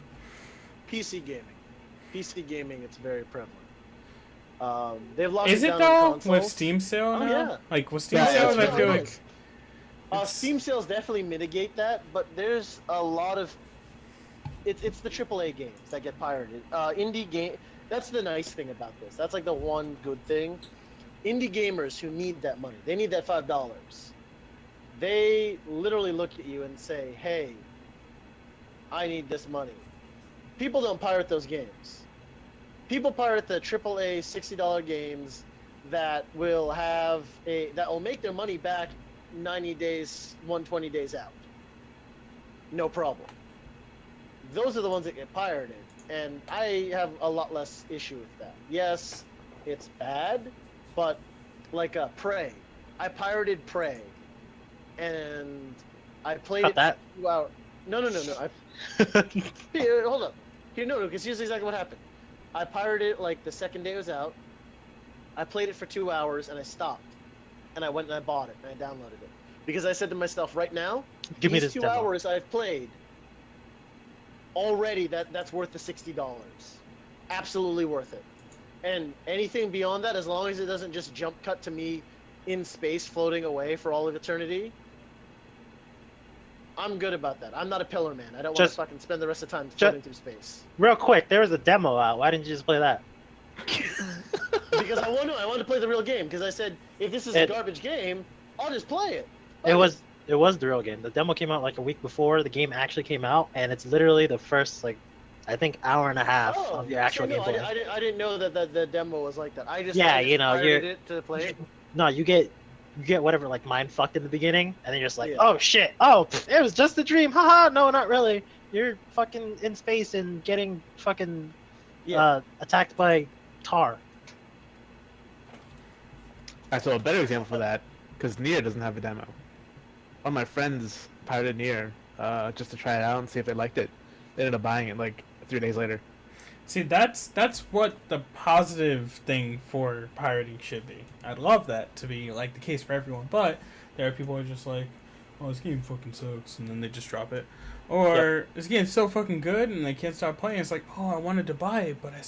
PC gaming. PC gaming, it's very prevalent. They've locked Is it it down though on with consoles. Steam sale Oh, now? yeah. Like with Steam Yeah, sales, I it's feel really like it's- Steam sales definitely mitigate that, but there's a lot of it's the AAA games that get pirated. Indie game. That's the nice thing about this. That's like the one good thing. Indie gamers who need that money, they need that $5. They literally look at you and say, "Hey, I need this money." People don't pirate those games. People pirate the AAA $60 games that will make their money back 90 days, 120 days out. No problem. Those are the ones that get pirated, and I have a lot less issue with that. Yes, it's bad, but like Prey, I pirated Prey, and I played Cut it that. for 2 hours. No. Here, hold up. Here, no, because here's exactly what happened. I pirated it like the second day it was out. I played it for 2 hours and I stopped, and I went and I bought it and I downloaded it because I said to myself, right now, Give me these this two demo. hours I've played already that's worth the $60. Absolutely worth it. And anything beyond that, as long as it doesn't just jump cut to me in space floating away for all of eternity, I'm good about that. I'm not a pillar man. I don't want to Just- fucking spend the rest of the time floating through space. Real quick, there was a demo out. Why didn't you just play that? Because I want to play the real game. Because I said, if this is a garbage game, I'll just play it. It was the real game. The demo came out like a week before the game actually came out, and it's literally the first I think hour and a half of your actual gameplay. I didn't know that the demo was like that. I just pirated it to play it. No, you get whatever mind fucked in the beginning, and then you're just like, Yeah. oh shit, oh it was just a dream, haha. No, not really. You're fucking in space and getting fucking attacked by tar. I saw a better example for that because Nier doesn't have a demo. One of my friends pirated Nier just to try it out and see if they liked it. They ended up buying it like 3 days later. See, that's what the positive thing for pirating should be. I'd love that to be like the case for everyone, but there are people who are just like, "Oh, this game fucking sucks," and then they just drop it. Or this game's so fucking good and they can't stop playing. It's like, "Oh, I wanted to buy it, but I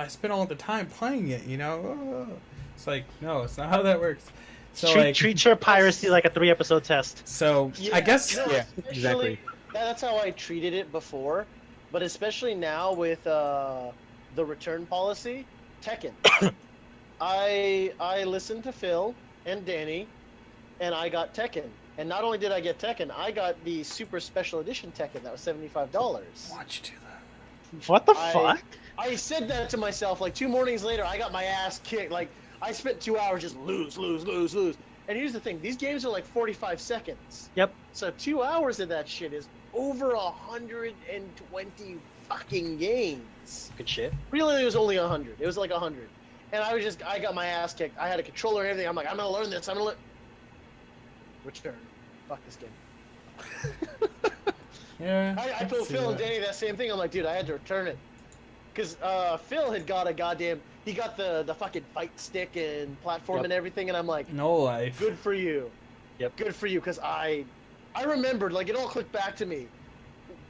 spent all the time playing it." It's like, no, it's not how that works. So treat your piracy like a 3-episode test. So I guess exactly. That's how I treated it before, but especially now with the return policy, Tekken. I listened to Phil and Danny, and I got Tekken. And not only did I get Tekken, I got the super special edition Tekken that was $75. Why'd you do that? What the fuck? I said that to myself like 2 mornings later. I got my ass kicked. Like I spent 2 hours just lose. And here's the thing: these games are like 45 seconds. Yep. So 2 hours of that shit is over 120 fucking games. Good shit. Really, it was only 100. It was like 100. And I got my ass kicked. I had a controller and everything. I'm like, I'm gonna learn this. Return. Fuck this game. Yeah. I told Phil and Danny that same thing. I'm like, dude, I had to return it. Because Phil had got he got the fucking fight stick and platform and everything. And I'm like, no life. good for you. Yep. Good for you. Because I remembered, like, it all clicked back to me.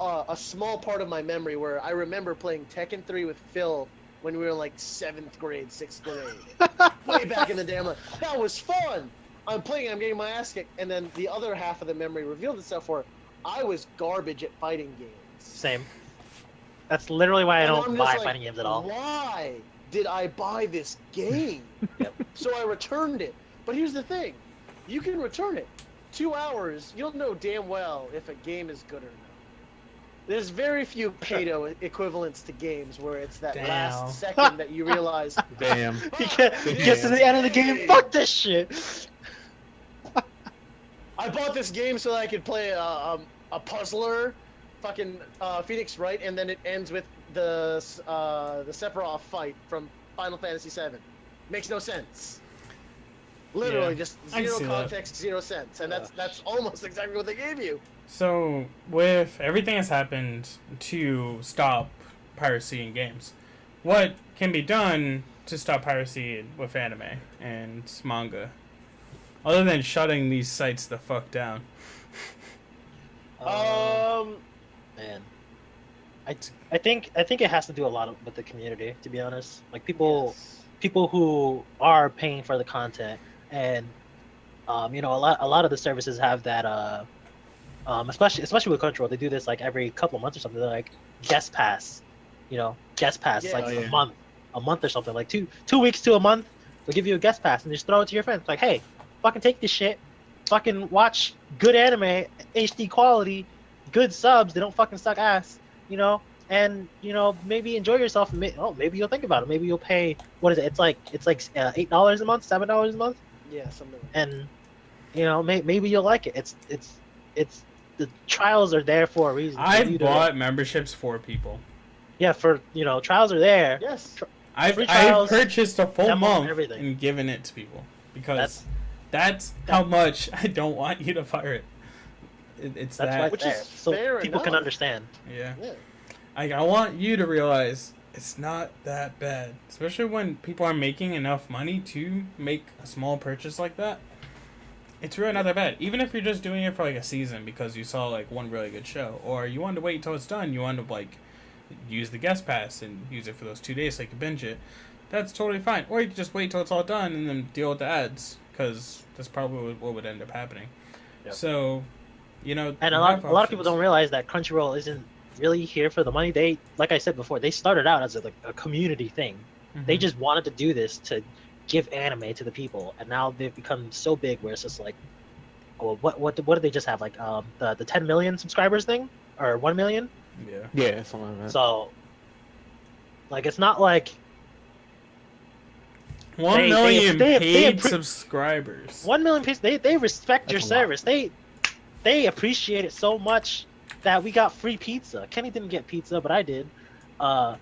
A small part of my memory where I remember playing Tekken 3 with Phil when we were in like 7th grade, 6th grade. Way back in the day. I'm like, that was fun. I'm playing, I'm getting my ass kicked. And then the other half of the memory revealed itself where I was garbage at fighting games. Same. That's literally why I don't buy like, fighting games at all. Why did I buy this game? Yep. So I returned it. But here's the thing. You can return it. 2 hours, you'll know damn well if a game is good or not. There's very few Pato equivalents to games where it's that last second that you realize. Damn. He gets to the end of the game, fuck this shit! I bought this game so that I could play a puzzler, fucking Phoenix Wright, and then it ends with the Sephiroth fight from Final Fantasy VII. Makes no sense. Literally, just zero context, 0 sense, and that's almost exactly what they gave you. So, with everything that's happened to stop piracy in games, what can be done to stop piracy with anime and manga? Other than shutting these sites the fuck down. Man. I think it has to do a lot with the community, to be honest. Like people people who are paying for the content, and a lot of the services have that especially with Crunchyroll, they do this like every couple of months or something. They're like guest pass, guest pass Yeah. like Oh yeah. a month or something, like two weeks to a month. They'll give you a guest pass and just throw it to your friends. Like, hey, fucking take this shit, fucking watch good anime, HD quality, good subs. They don't fucking suck ass, and maybe enjoy yourself. And maybe you'll think about it. Maybe you'll pay. What is it? It's like $8 a month, $7 a month, Yeah, something like that. and maybe you'll like it. It's the trials are there for a reason for I've you to bought memberships for people. yeah for trials are there. Yes. Free I've trials, purchased a full demos, month everything. and given it to people because That's how much I don't want you to pirate. It's that's why that it's Which there, is so fair people can enough. understand. yeah. Yeah. I want you to realize it's not that bad, especially when people are making enough money to make a small purchase like that. It's really not that bad. Even if you're just doing it for like a season because you saw like one really good show, or you wanted to wait until it's done, you wanted to like use the guest pass and use it for those 2 days so you can binge it. That's totally fine. Or you can just wait till it's all done and then deal with the ads, because that's probably what would end up happening. Yep. So, And you a lot of people don't realize that Crunchyroll isn't really here for the money. They, like I said before, they started out as a community thing. They just wanted to do this to give anime to the people, and now they've become so big where it's just like, oh, what did they just have, like the 10 million subscribers thing, or 1 million? Yeah. Yeah, something like that. So like it's not like 1 they million paid appre- subscribers. 1 million people, they respect your That's a lot. service. They appreciate it so much that we got free pizza. Kenny didn't get pizza, but I did. Uh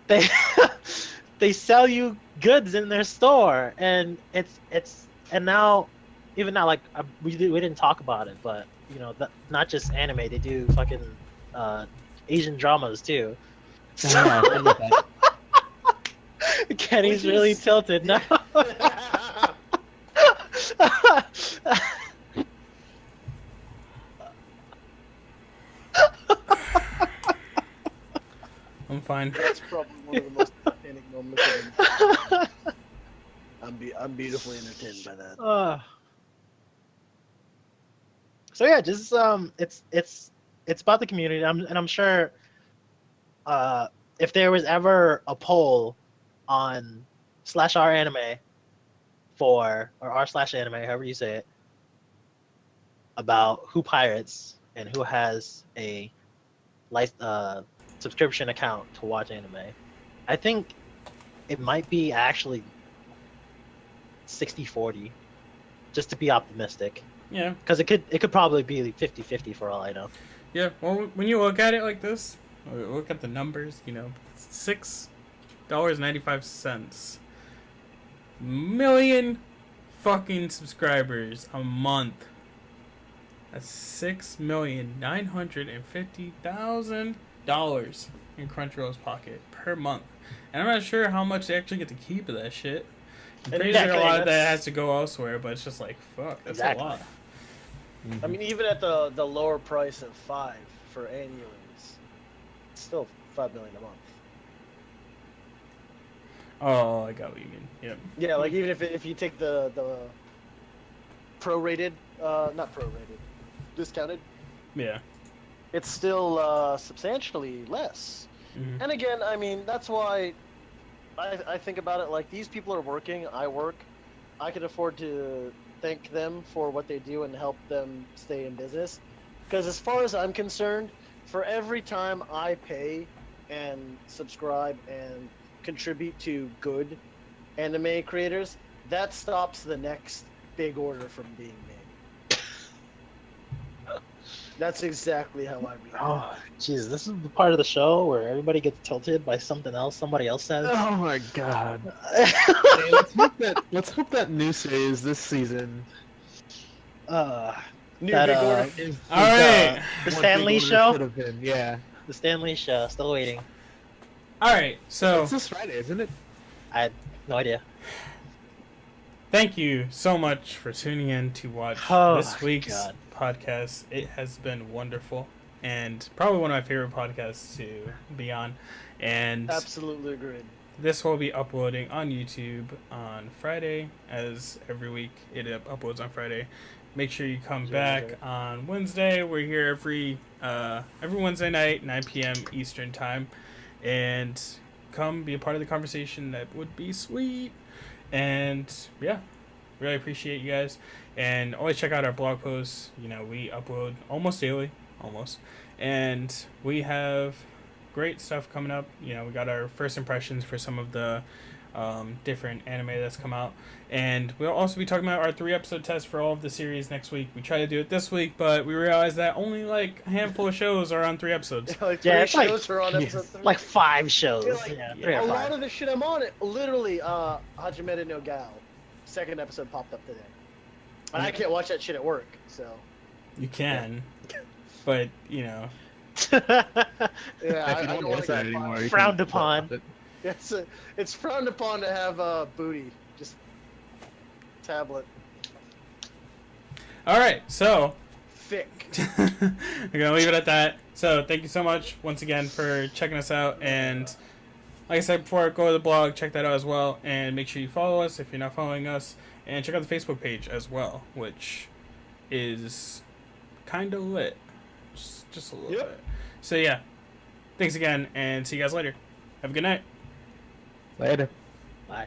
they they sell you goods in their store, and it's and now, even now, like we didn't talk about it, but not just anime, they do fucking Asian dramas too. So Yeah, I get that. Kenny's Which really is- tilted now. I'm fine. That's probably one of the most entertaining moments of the I'm beautifully entertained by that. So yeah, just it's about the community. I'm sure if there was ever a poll on slash r anime or r slash anime, however you say it, about who pirates and who has a subscription account to watch anime, I think it might be actually 60-40, just to be optimistic, Yeah. because it could probably be 50-50 for all I know. Yeah. Well, when you look at it like this, look at the numbers. $6.95 million fucking subscribers a month. That's $6,950,000 in Crunchyroll's pocket per month, and I'm not sure how much they actually get to keep of that shit. I'm pretty sure a Exactly, lot of that that's- has to go elsewhere, but it's just like, fuck, that's Exactly. a lot. I mean, even at the lower price of 5 for annuals, it's still 5 million a month. Oh, I got what you mean. Yep. Yeah, like even if you take the prorated, not prorated, discounted, Yeah. it's still substantially less. Mhm. And again, I mean, that's why I think about it like these people are working, I work, I can afford to thank them for what they do and help them stay in business. Because as far as I'm concerned, for every time I pay and subscribe and contribute to good anime creators, that stops the next big order from being made. That's exactly how I read it. Oh, jeez, this is the part of the show where everybody gets tilted by something else somebody else says. Oh my god. Hey, let's hope that new series this season New that, big order. is All right. the what Stan Big Lee Order show? should have been. Yeah. The Stan Lee show, still waiting. All right. So It's this Friday, isn't it? I had no idea. thank you so much for tuning in to watch Oh this my week's God. podcast. It has been wonderful. and probably one of my favorite podcasts to be on. And Absolutely agreed. this will be uploading on YouTube on Friday, as every week it uploads on Friday. Make sure you come back on Wednesday. We're here every Wednesday night, 9 p.m. Eastern time, and come be a part of the conversation. That would be sweet. And yeah, really appreciate you guys. And always check out our blog posts. You know, we upload almost daily, and we have great stuff coming up. You know, we got our first impressions for some of the different anime that's come out, and we'll also be talking about our 3-episode test for all of the series next week. We try to do it this week, but we realized that only like a handful of shows are on 3 episodes. Like Yeah, three it's like- shows are on episode 3. Like 5 shows. Yeah, like, Yeah, yeah. 3 a or lot 5. of the shit I'm on, it literally, Hajime no Gal, 2nd episode popped up today. And I can't watch that shit at work, so. You can, but you know, Yeah, If you I don't don't watch that anymore, you can Frowned talk upon. about it. It's frowned upon to have booty. Just tablet. all right. So Thick. we're gonna leave it at that. So thank you so much once again for checking us out, and like I said before, go to the blog, check that out as well, and make sure you follow us if you're not following us, and check out the Facebook page as well, which is kind of lit, just a little Yep. bit. So yeah, thanks again, and see you guys later. Have a good night. Later. Bye.